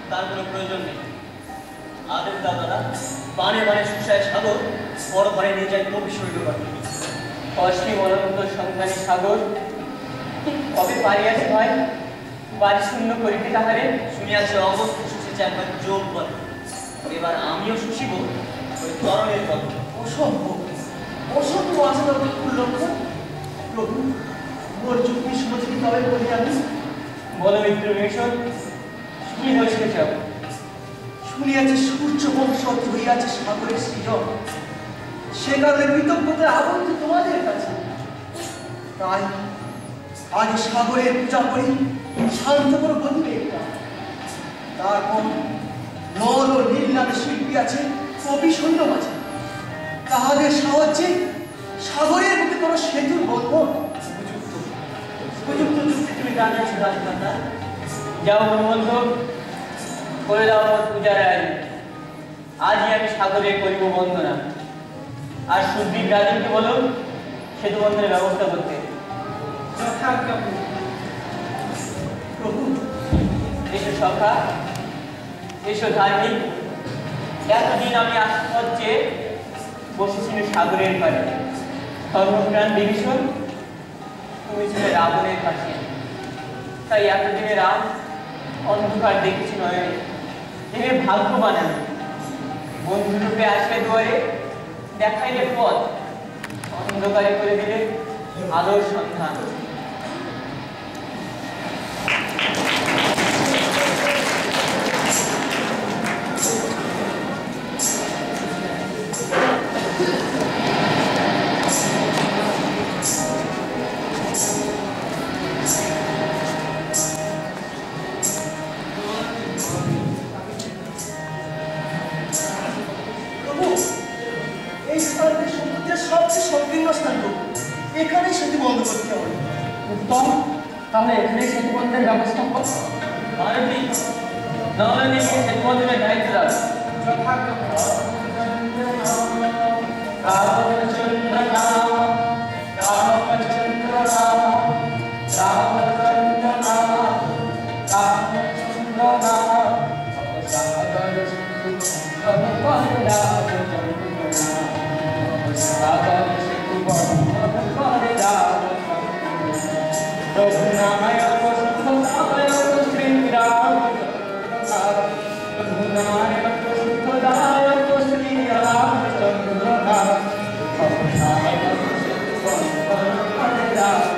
তার কোনো প্রয়োজন নেই। আদের দাদারা বানে বানে সুসায় সাগর বড় ঘরে নিয়ে যায় কবি শৈলবাড়ি। অশ্বিনী অনন্ত সংখ্যানী সাগর কবে পারিয়াছে ভাই বাড়ি শূন্য করিতে তাহারে? শুনিয়াছে অবস্থ শুষেছে একবার যোগ বলে। এবার আমিও শুষিব ওই তরণের গল্প। অসভ্য অসভ্য আছে তবে লক্ষণ। প্রভু মোর যুক্তি সমঝি তবে বলি আমি। বলো মিত্র ভীষণ কি হয়েছিল সব? শুনিয়াছে সূর্য বংশত হইয়াছে সাগরের সৃজন, সে কারণে কৃতজ্ঞতার আবদ্ধ তোমাদের কাছে। তাই আজ সাগরের পূজা করি শান্ত করে গতিবেগটা। তারপর নর ও নীল নামে শিল্পী আছে, কবি সৈন্য আছে, তাহাদের সাহায্যে সাগরের বুকে কোনো সেতুর বন্ধন। উপযুক্ত উপযুক্ত যুক্তি তুমি জানিয়েছো রাজমাতা। যাও বন্ধু করে দাও আমার পূজার আয়োজন। আজই আমি সাগরে করিব বন্দনা। আর সুদ্বীপ রাজনকে বলো সেতু বন্ধনের ব্যবস্থা করতে। প্রভু এসো সখা, এসো ধার্মিক। এতদিন আমি আশ্চর্যে বসেছিল সাগরের পাড়ে। ধর্মপ্রাণ বিভীষণ, তুমি ছিলে রাবণের কাছে। তাই এতদিনে রাম অন্ধকার দেখেছি নয়নে। ভেবে ভাগ্যবান আমি। বন্ধুরূপে আসলে দুয়ারে, দেখাইলে পথ, অন্ধকারে করে দিলে আলোর সন্ধান। এই স্থানটি সমুদ্রের সবচেয়ে সংকীর্ণ স্থান। এখানেই সেতু বন্ধ করতে হবে। উত্তম, তাহলে এখানে সেতু বন্ধের ব্যবস্থা কর। ভারতী নবনীকে সেতু বন্ধনের দায়িত্ব দাও। রামচন্দ্র নাম রামচন্দ্র নাম রামচন্দ্র নাম রামচন্দ্র নাম সাগর সিন্ধু ভগবান রামচন্দ্র নাম সাগর সিন্ধু ভগবান রামচন্দ্র রঘুনায়ক সুখদায়ক শ্রীরামচন্দ্র রঘুনায়ক সুখদায়ক শ্রীরামচন্দ্র নাম ভগবান সিন্ধু ভগবান রামচন্দ্র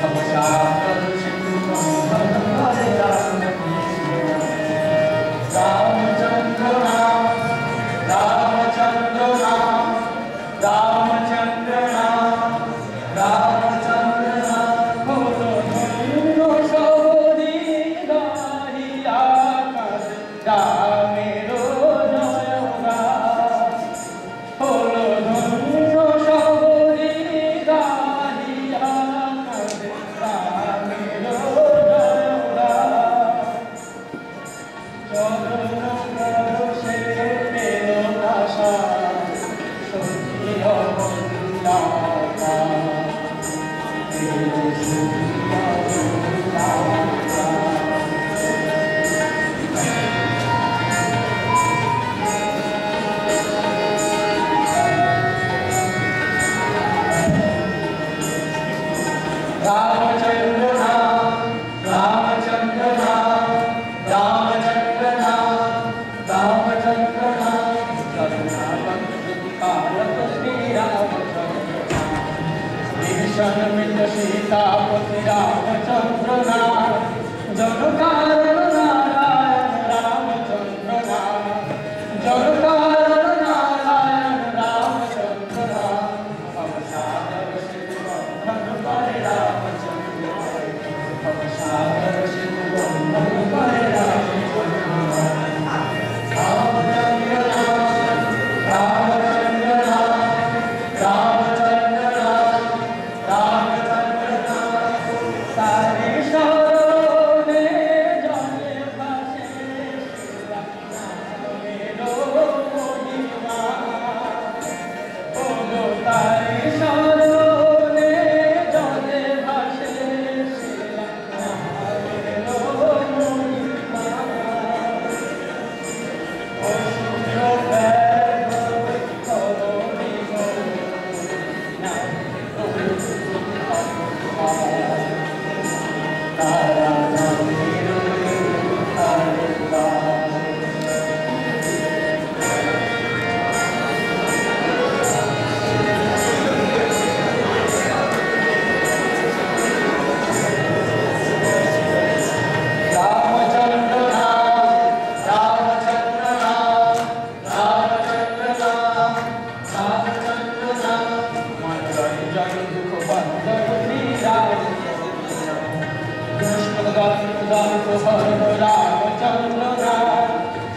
ভগবান সিন্ধু ভগবান রামচন্দ্র নাম রামচন্দ্র নাম রামচন্দ্র নাম রামচন্দ্র নাম ঘোর সবরি গাহিয়া কাজ শোনো রামচন্দ্র নাথ,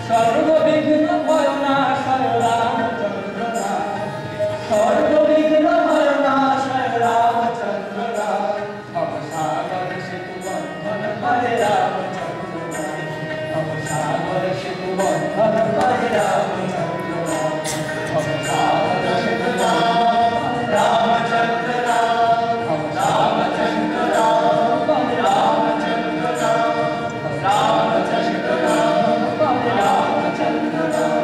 সর্ববিঘ্ন ভয় নাশয় রামচন্দ্র নাথ, সর্ববিঘ্ন ভয় নাশয় রামচন্দ্র নাথ, ভবসাগর সেতু বন্ধন করে রামচন্দ্র নাথ, ভবসাগর সেতু বন্ধন করে রামচন্দ্র নাথ, ভবসাগর সেতু রামচন্দ্র নাথ, রামচন্দ্র নাথ, রামচন্দ্র নাথ, রামচন্দ্র নাথ, রামচন্দ্র নাথ।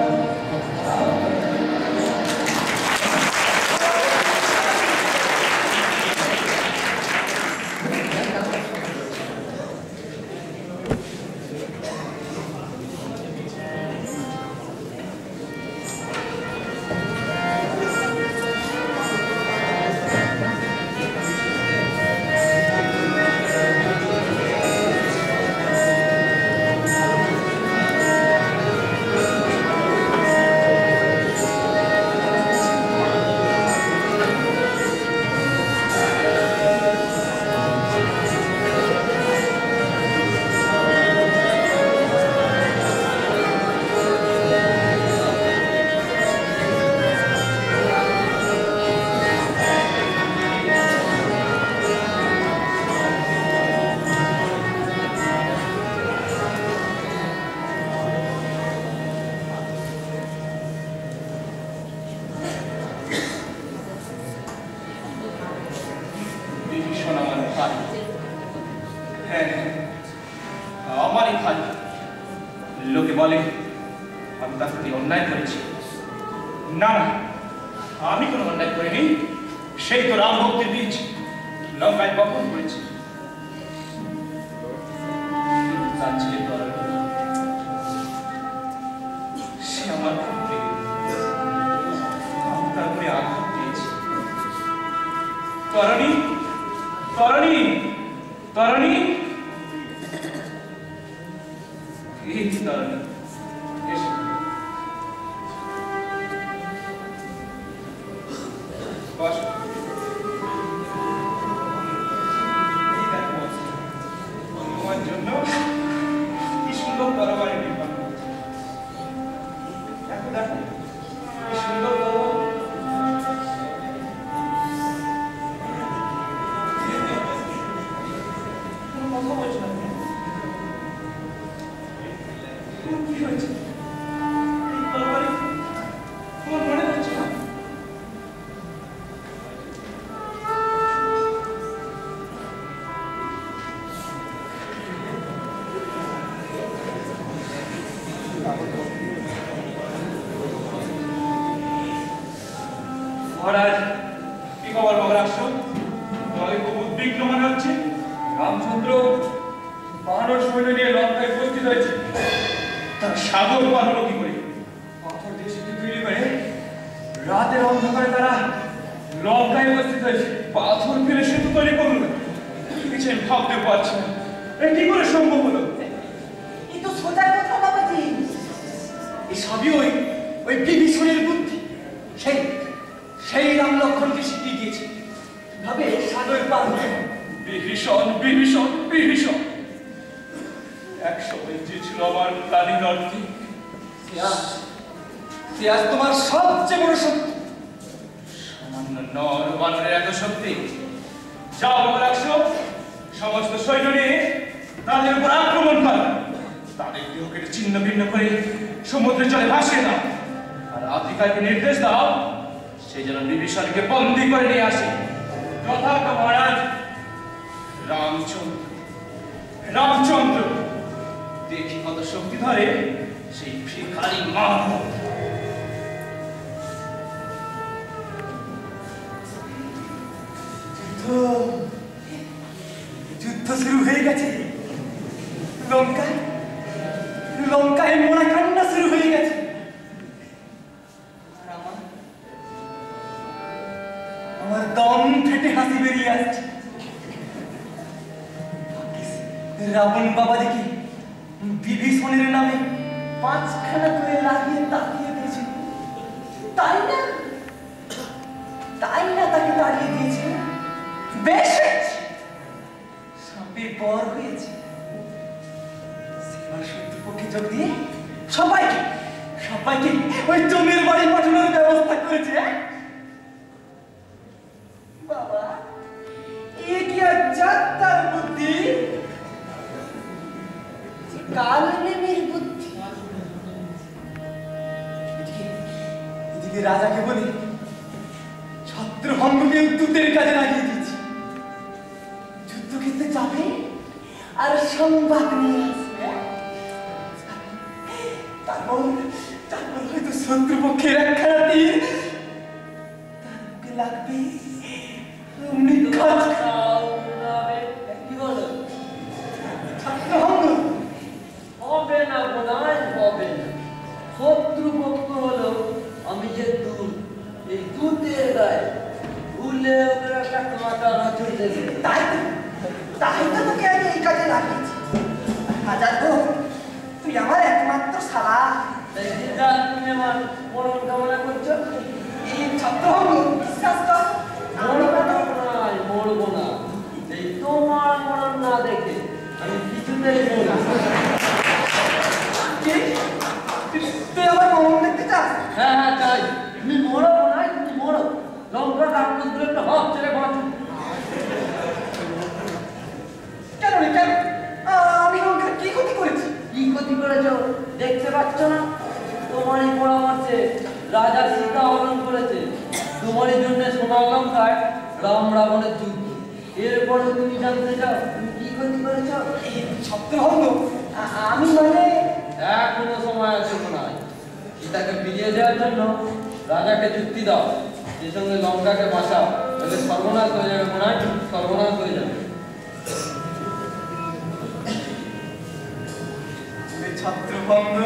বিভীষণ আমার ভাই, হ্যাঁ আমারই ভাই। লোকে বলে আমি তার প্রতি অন্যায় করেছি। না না, আমি কোনো অন্যায় করিনি। সেই তো রাম ভক্তির বীজ লঙ্কায় বপন করেছি। তার ছেলে সে আমার খুব প্রিয়। আমি তারপরে আঘাত দিয়েছি। তরণী, তরণী, তরণী, এই তরণী, এসো। বসো। এই দেখো, তোমার জন্য কি সুন্দর তরবারি নির্মাণ করেছি। দেখো দেখো, কি সুন্দর তরবারি। কি হয়েছে? এই তরবারি তোমার মনে হচ্ছে না? মহারাজ, কি খবর মহারাজ? তোমাকে খুব উদ্বিগ্ন মনে হচ্ছে। রামচন্দ্র বানর সৈন্য নিয়ে লঙ্কায় উপস্থিত হয়েছে। তার সাগর পার হলো কি করে? পাথর দিয়ে সেতু তৈরি করে রাতের অন্ধকারে তারা লঙ্কায় উপস্থিত হয়েছে। পাথর ফেলে সেতু তৈরি করলো। কিছু আমি ভাবতে পারছি না, এ কি করে সম্ভব হলো? এই তো সোজা কথা বাবাজি। এই সবই ওই বিভীষণের বুদ্ধি। সেই সেই রাম লক্ষণকে শিখিয়ে দিয়েছে কিভাবে সাগর পার হতে হয়। বিভীষণ, বিভীষণ, বিভীষণ এক সময় যে ছিল আমার প্রাণীর অর্থে। সে আজ তোমার সবচেয়ে বড় শক্তি। সামান্য নর বানরের এত শক্তি। যাও মহারাজ, সমস্ত সৈন্য নিয়ে তাদের উপর আক্রমণ কর। তাদের দেহ কেটে ছিন্ন ভিন্ন করে সমুদ্রে জলে ভাসিয়ে দাও। আর আফ্রিকাকে নির্দেশ দাও সে যেন বিভীষণকে বন্দী করে নিয়ে আসে। যথার্থ মহারাজ। রামচন্দ্র, রামচন্দ্র দেখি কত শক্তি ধরে সেই ভিখারি মানব। যুদ্ধ শুরু হয়ে গেছে। লঙ্কায় লঙ্কায় মোড়া কান্না শুরু হয়ে গেছে। আর আমার দম ফেটে হাসি বেরিয়ে আসছে। রাবণ বাবা দেখি বিভীষণের নামে 5খানা করে লাগিয়ে তাকিয়ে দিয়েছে। তাই না তাকে তাড়িয়ে দিয়েছে। বেশ সাপে বর হয়েছে। শত্রুপক্ষে যোগ দিয়ে সবাইকে সবাইকে ওই জমির বাড়ি পাঠানোর ব্যবস্থা করেছে। বাবা, এ কি আজাদ বুদ্ধি, কালনেমির বুদ্ধি। এদিকে রাজাকে বলে ছত্রভঙ্গকে দূতের কাজে লাগিয়ে দিয়েছি। যুদ্ধক্ষেত্রে যাবে আর সংবাদ নিয়ে আসবে। তারপর হয়তো শত্রুপক্ষের একখানা তীর তার বুকে লাগবে। কি বলো? ছত্রভঙ্গ হবে না বোনাই, হবে না। শত্রুপক্ষ হলো আমি যে দূত, এই দূতের গায়ে ভুলে ওদের একটা কাঁটা নজর দেবে। তাই তো তোকে আমি এই কাজে লাগিয়েছি। হাজার হোক, তুই আমার একমাত্র শালা। তাই যেটা তুমি আমার মরণ কামনা করছো, এই ছত্রভঙ্গ বিশ্বাস কর, মরবো না, মরবো না। এই তোমার মরণ না দেখে আমি কিছুতেই মরবো না। তুই আমার মরণ দেখতে চাস? হ্যাঁ হ্যাঁ চাই, তুমি মরবো না, তুমি মরো। লঙ্কা রাক্ষস বলে একটা হাত ছেড়ে বাঁচো। কেন রে, কেন? আমি লঙ্কার কি ক্ষতি করেছি? কি ক্ষতি করেছো দেখতে পাচ্ছ না? তোমারই পরামর্শে রাজা সীতা হরণ করেছে। তোমারই জন্য সোনার লঙ্কায় রাম রাবণের যুদ্ধ। এরপরে তুমি জানতে চাও তুমি কি ক্ষতি করেছ? এই ছত্রভঙ্গ আমি মানে এখনো সময় আছে নাই। সীতাকে ফিরিয়ে দেওয়ার জন্য রাজাকে যুক্তি দাও, যে সঙ্গে লঙ্কাকে বাঁচাও, তাহলে সর্বনাশ হয়ে যাবে বোনাই, সর্বনাশ হয়ে যাবে। ছত্রভঙ্গ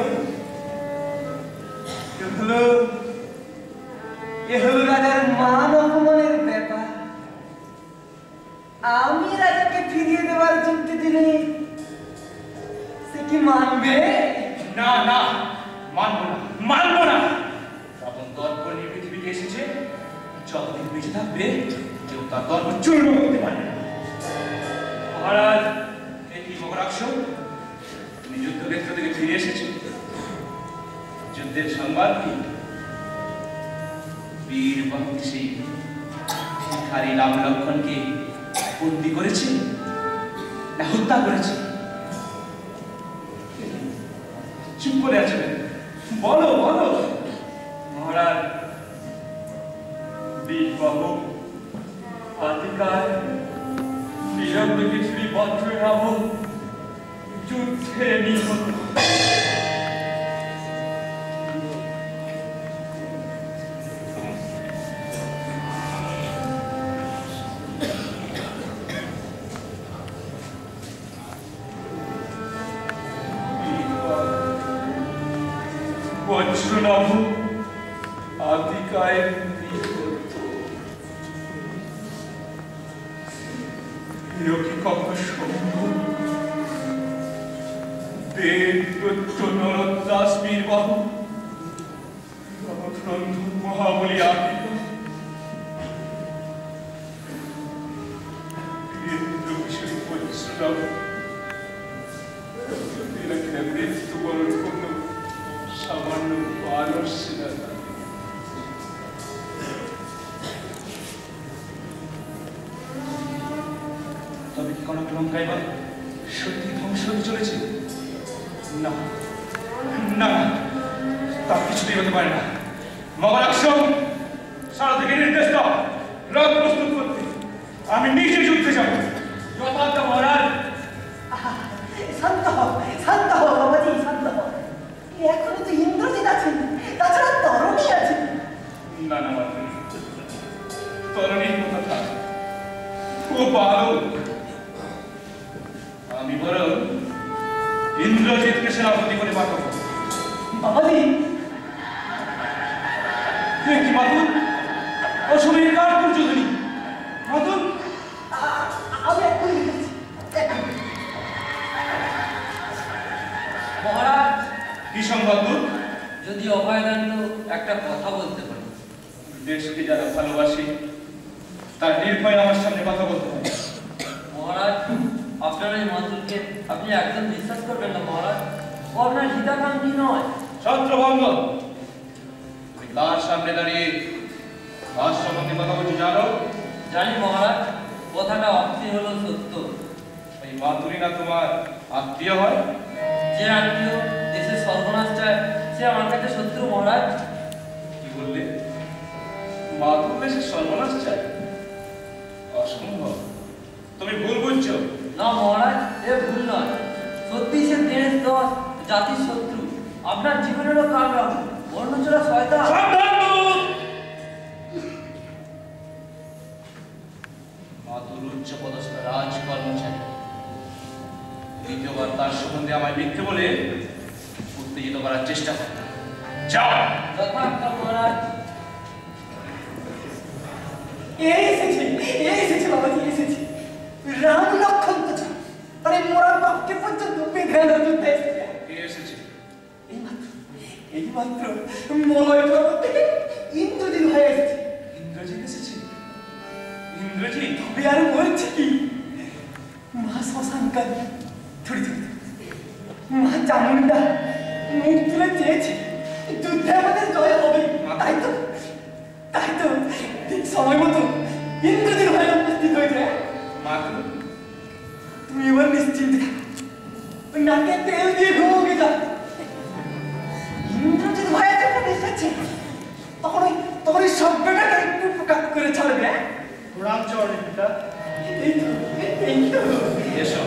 এ হলো রাজার মান অপমানের ব্যাপার। আমি রাজাকে ফিরিয়ে দেওয়ার যুক্তি দিলে সে কি মানবে? না না, মানবো না, মানবো না। রাবণ দর্প নিয়ে পৃথিবীতে এসেছে, যতদিন বেঁচে থাকবে কেউ তার দর্প চূর্ণ করতে পারে না। মহারাজ, এই কি মহারাজ, তুমি যুদ্ধক্ষেত্র থেকে ফিরে এসেছো। যুদ্ধের সংবাদ কি? বীর বাহু সেই ভিখারি রাম লক্ষণকে বন্দী করেছে না হত্যা করেছে? চুপ করে আছেন, বলো বলো। মহারাজ, বীরবাহু আতিকায় বিলম্বে কিছুই বজ্র রাবণ যুদ্ধে নিহত। বজ্রনাভ আতিকায় নিহত। কি কখনো সম্ভব? দেবদত্ত নরদাস বীরবাহু মহাবলী আতিকা বজ্রনাভ মৃত্যুবরণ করল সামান্য বানর সেনা। তবে কি কোনো লঙ্কা এবার সত্যি ধ্বংস হতে চলেছে? না না, তা কিছুতেই হতে পারে না। মহারাজ, সারা থেকে নির্দেশ দাও রথ প্রস্তুত করতে। আমি নিজে যুদ্ধে যাব। যথার্থ মহারাজ। শান্ত হও বাবাজি, শান্ত হও। এখনো তো ইন্দ্রজিৎ আছেন, তাছাড়া তরণী আছে। না না মাত্র তরণীর কথা থাক, ও বালক। আমি বরং ইন্দ্রজিৎকে সেনাপতি করে পাঠাবো। বাবাজি, কি মাতুল, অসময়ে কার দুর্যোধনী মাতুল? আমি এখন লিখেছি। মহারাজ, কি সংবাদ দূত? যদি অভয়দান্য একটা কথা বলতে পারি। দেশকে যারা ভালোবাসে তার নির্ভয় আমার সামনে কথা বলতে হবে। মহারাজ, আপনার এই মাতুলকে আপনি একদম বিশ্বাস করবেন না মহারাজ। ও আপনার নয়। ছত্রভঙ্গ, তুমি কার সামনে দাঁড়িয়ে কার সম্বন্ধে কথা বলছো জানো? জানি মহারাজ, কথাটা অস্থির হলো সত্য। এই মাতুরি না তোমার আত্মীয় হয়? যে আত্মীয় দেশের সর্বনাশ চায় সে আমার কাছে শত্রু মহারাজ। কি বললে? মাতুর দেশের সর্বনাশ চায়? অসম্ভব, তুমি ভুল বুঝছো। না মহারাজ, এ ভুল নয়, সত্যি সে দেশ দশ জাতির শত্রু। আপনার জীবনেরও কারণ বর্ণচোরা শয়তান। মাতুর উচ্চ পদস্থ রাজ কর্মচারী দ্বিতীয়বার তার সম্বন্ধে আমায় মিথ্যে বলে উত্তেজিত করার চেষ্টা করে। যাও। যথার্থ মহারাজ। এসেছে বাবাজি, এসেছে। রাম লক্ষণ তো চাই, আরে মোরা বাপকে পর্যন্ত বেঁধে যুদ্ধে এসেছে। কে এসেছে? এইমাত্র মলয় পর্বত থেকে ইন্দ্রজিৎ হয়ে এসেছে। ইন্দ্রজিৎ এসেছে? ইন্দ্রজিৎ? তবে আর বলছি কি, মা শ্মশানকালী ছড়ি ছড়ি মা চামুন্ডা মুখ তুলে চেয়েছে যুদ্ধে আমাদের জয় হবে। তাই তো ঠিক সময় মতো ইন্দ্রজিৎ হয়ে উপস্থিত হয়েছে। মাতুর, তুমি এবার নিশ্চিন্তে থাকো, ওই নাকে তেল দিয়ে ঘুমোকে যা। ইন্দ্রজিৎ ভয়ে যখন এসেছে তখন ওই সভ্যটাকে একটু প্রকাশ করে ছাড়বে। রামচরণ পিতা, এই তো এসো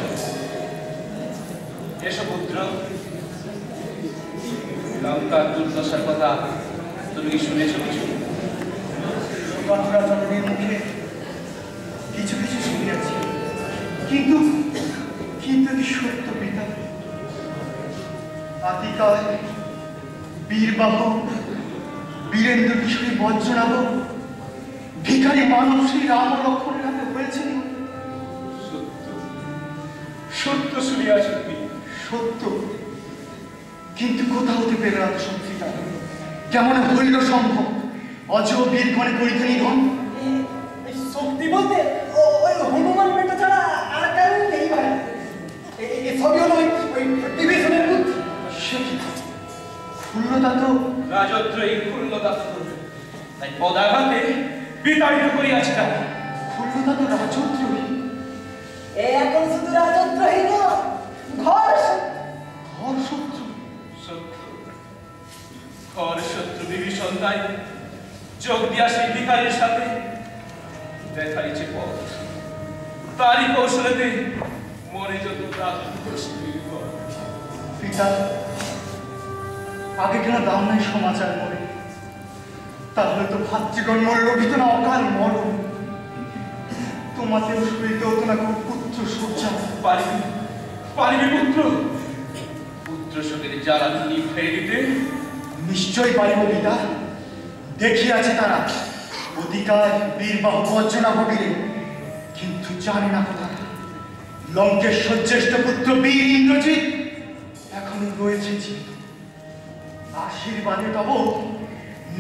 এসো পুত্র। লঙ্কার দুর্দশার কথা তুমি কি শুনেছো কিছু? জননীর মুখে কিছু কিছু শুনিয়াছি, কিন্তু কিন্তু কি সত্য পিতা? আতিকায় বীরবাহ বীরেন্দ্র কিশোরী বজ্রনাভ ভিখারি মানব শ্রী রাম লক্ষণের হাতে হয়েছিল। সত্য সত্য শুনিয়াছো তুমি? সত্য, কিন্তু কোথা হতে পেল এত শক্তিটা? কেমন হইল সম্ভব? অজ বীরগণে করিতে নিধন। শক্তি বলতে ওই হনুমান বেটা ছাড়া আর কারণ নেই ভাই। সবই হলো ওই বিভীষণের বুদ্ধি। সে কি ক্ষুণ্ণতা তো রাজদ্রোহী ক্ষুণ্ণতা তো তাই পদাঘাতে বিতাড়িত করিয়াছে তাকে। ক্ষুণ্ণতা তো রাজদ্রোহী। এখন শুধু রাজদ্রোহী না, ঘর শত্রু। শত্রু, ঘর শত্রু বিভীষণ তাই যোগ দিয়া সেই ভিখারির সাথে দেখাইছে পথ। তারই কৌশলেতে মরে যত পিতা, আগে কেন দাম নাই সমাচার মরে? তাহলে তো ভাতৃগণ মরে রবিত না অকাল মরণ। তোমাতেও শুইতে হতো না খুব পুত্র সজ্জা। পারিবি পুত্র? পুত্র শোকের জ্বালা নিভে দিতে? নিশ্চয়ই পারিব পিতা। দেখিয়াছে তারা অধিকার বীরবাহু বজ্রনাভ বীরে, কিন্তু জানে না কোথায় লঙ্কেশ্বর জ্যেষ্ঠ পুত্র বীর ইন্দ্রজিৎ এখনো রয়েছে জীবিত। আশীর্বাদে তব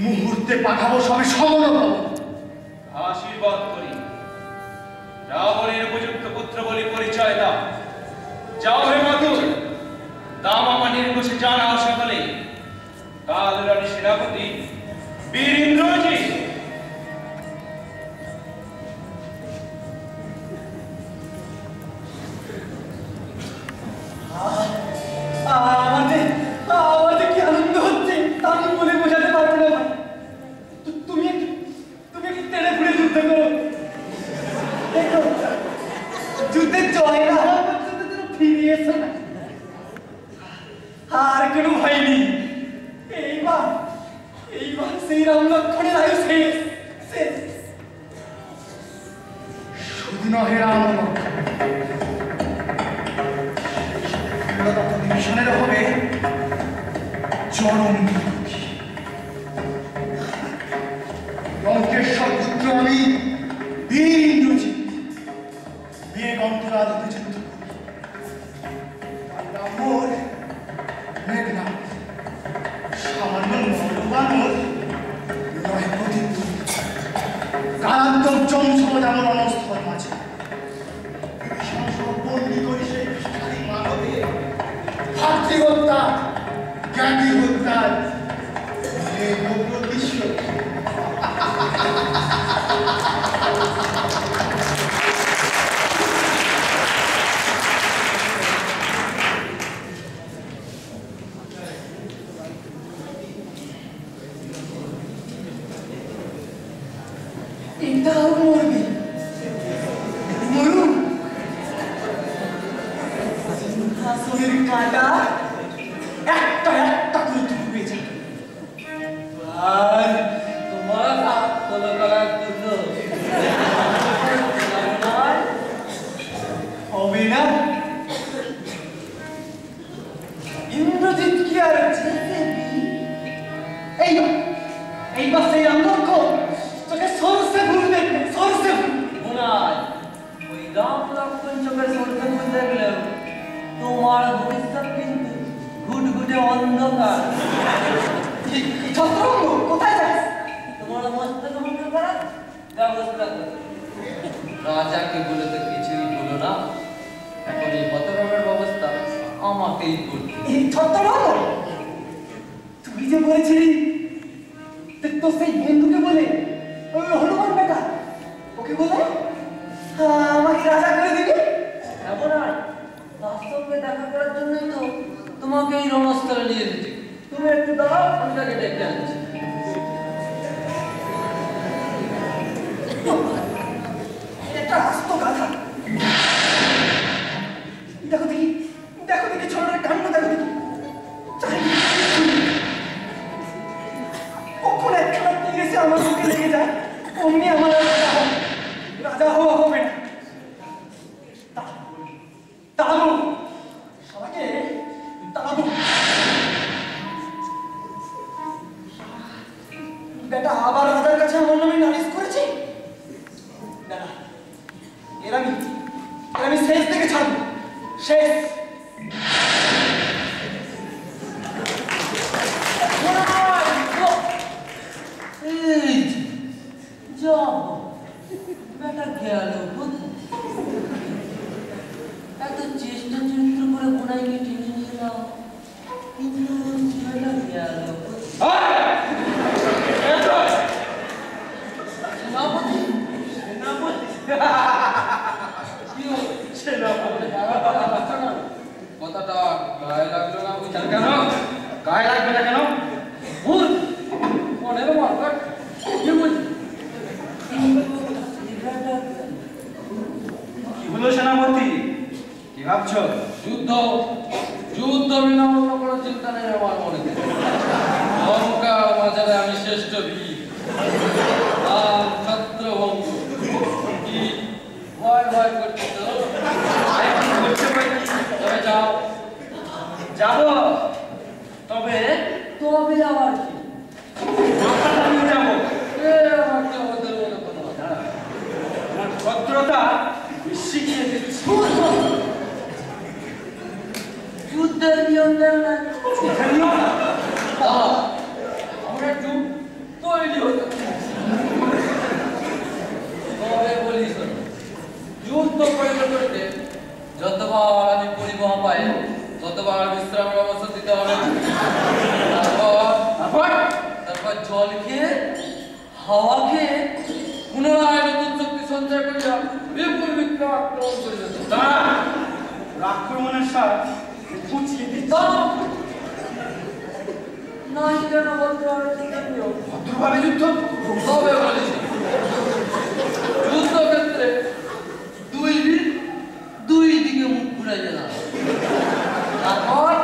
মুহূর্তে পাঠাবো সবে সমন। আশীর্বাদ করি, রাবণের উপযুক্ত পুত্র বলে পরিচয় দাও। যাও হে মাতুর, দাম আমার নির্ঘোষে জানাও সকলে কাল রানী সেনাপতি বীর ইন্দ্রজিৎ। আমাদের কি আনন্দ হচ্ছে তা আমি বলে বোঝাতে পারবো না। তুমি একটু তেড়ে ফুড়ে যুদ্ধ করো। দেখো যুদ্ধের জয় না হওয়া পর্যন্ত তুমি ফিরে এসো না। আর কোনো ভয় নেই। এইবার সেই রাম লক্ষণের আয়ু শেষ। শুধু নহে রাম মিশনের হবে চরম লঙ্কেশ্বর পুত্র আমি বীর ইন্দ্রজিৎ বিয়ে গন্তরাজ হতে যুদ্ধ করি। মেঘনাথ সামান্য নরবানর নয় প্রতিদ্বন্দ্বী কারান্তক চঞ্চল যেমন অনস্থল মাঝে বন্দি করি সেই মানবে ভাতৃহত্যা জ্ঞাতি হত্যার প্রতিশোধ। এটাও মরবে, মরুন। সিংহাসনের কাঁটা একটা একটা করে ধুবে যাবে। আর তোমারা কোনো কলা করলো হবে না। ইন্দ্রজিৎ কি আর এইবার সেই অন্ধক্ষ তোকে সরষে ভুল দেখবে, সরষে ভুল। ওনার ওই রাম লক্ষ্মণ চোখের সরষে ফুল দেখলেও তোমার ভবিষ্যৎ কিন্তু ঘুটঘুটে অন্ধকার। ছত্রভঙ্গ কোথায় যাস? তোমার মস্তক ভঙ্গ করার ব্যবস্থা করো। রাজাকে বলে তো কিছুই বলো না, এখন এই পতাকার ব্যবস্থা আমাকেই করতে। এই ছত্রভঙ্গ তুই যে বলেছিলি তো সেই বন্ধুকে বলে ওই হনুমান বেটা ওকে বলে আমাকে রাজা করে দিবি। এমন আর তার সঙ্গে দেখা করার জন্যই তো তোমাকে এই রণস্থলে নিয়ে এসেছি। তুমি একটু দাঁড়াও, আমি তাকে ডেকে আনছি। একটা আস্ত গাধা। দেখো দেখি, দেখো দেখি ছোটটার কাণ্ড দেখো দেখি। কখন একখানা তীর এসে আমার মুখে লেগে যায়, অমনি আমার আর রাজা হওয়া হবে না। তাড়াবো সবাইকে, তাড়াবো। বেটা আবার রাজার কাছে আমার নামে নালিশ করেছে। না না, এর আমি শেষ থেকে ছাড়বো, শেষ। বেটা গেল এত চেষ্টা চরিত্র করে বোনাইকে টেনে নিয়ে যাও, কিন্তু বেটা গেল। সেনাপতি কথাটা গায়ে লাগলো না বুঝছেন? কেন গায়ে লাগবে না? কেন ভুল মনে মার্কাট কি বলছি? কি হলো সেনাপতি, কি ভাবছো? যুদ্ধ যুদ্ধ বিনা অন্য কোনো চিন্তা নেই আমার মনে। লঙ্কার বাজারে আমি শ্রেষ্ঠ বীর, আর ছত্রভঙ্গ কি ভয় ভয় করছে তো? তবে যাও, যাবো, তবে তবে আবার কি? আমি যাবো। আমার তো ওদের মনে কোনো কথা না। আমার ভদ্রতা শিখিয়ে দিচ্ছি। যুদ্ধের নিয়ম দেয় না, এখানেও না। আমরা একটু তৈরি হতে তবে বলি শোনো, যুদ্ধ করতে করতে যতবার আমি পরিবহন পাই ততবার বিশ্রামের অবস্থা দিতে হবে। তারপর জল খেয়ে হাওয়া খেয়ে পুনরায় নতুন শক্তি সঞ্চয় করে বিপুল বিক্রম আক্রমণ করে যেত। আক্রমণের সাথ খুঁচিয়ে দিচ্ছি। নাই কেন বলতে পারো? ভদ্রভাবে যুদ্ধ। তবে বলেছি যুদ্ধক্ষেত্রে দুই বীর দুই দিকে মুখ ঘুরে না। তারপর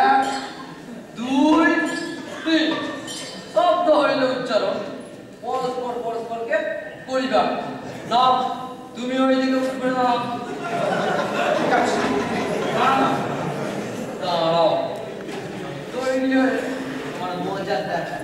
1 2 3 শব্দ হইলে উচ্চারণ পরস্পরকে করিবা না। তুমি ওই দিকে উঠবে না। ঠিক আছে, দাঁড়াও, তৈরি হয়ে আমার মজা দেখা।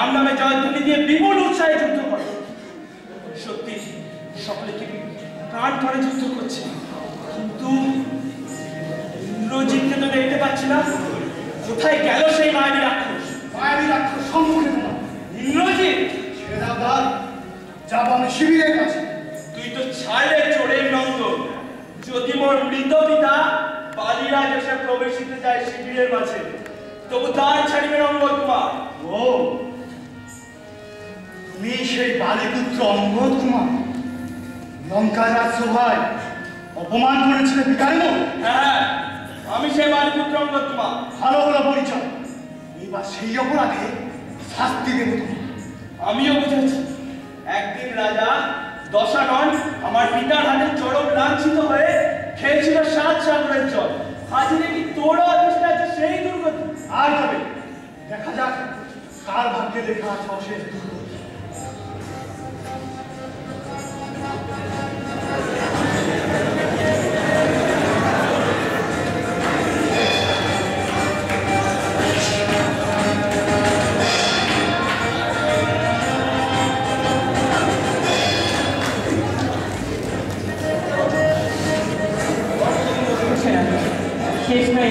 রাম নামে জয়ধ্বনি দিয়ে বিপুল উৎসাহে যুদ্ধ করে। সত্যি সকলে কি প্রাণ পণে যুদ্ধ করছে, কিন্তু ইন্দ্রজিৎকে তো দেখতে পাচ্ছি না। কোথায় গেল সেই মায়াবী রাক্ষস? মায়াবী রাক্ষস সম্মুখে তোমার। ইন্দ্রজিৎ, ছেড়ে দাও দ্বার, যাবো আমি শিবিরের কাছে। তুই তো ছাড়ে চোরের নন্দন। যদি মোর মৃত পিতা বালিরাজ এসে প্রবেশিত যায় শিবিরের মাঝে, তবু তার ছাড়িবে অঙ্গদ কুমার। ও, তুমি সেই বালিপুত্র অঙ্গদ কুমার, লঙ্কার রাজসভায় অপমান করেছিলে পিতার মুখ। হ্যাঁ, আমি সেই বালিপুত্র অঙ্গদ কুমার। ভালো হলো পরিচয়, এবার সেই অপরাধে শাস্তি দেব তুমি। আমিও বুঝেছি, একদিন রাজা দশানন আমার পিতার হাতে চরম লাঞ্ছিত হয়ে খেয়েছিল 7 সাগরের জল। আজ নাকি তোরও অদৃষ্টে আছে সেই দুর্গতি। আর তবে দেখা যাক কার ভাগ্যে লেখা আছে অশেষ দুর্গতি। শেষ নাই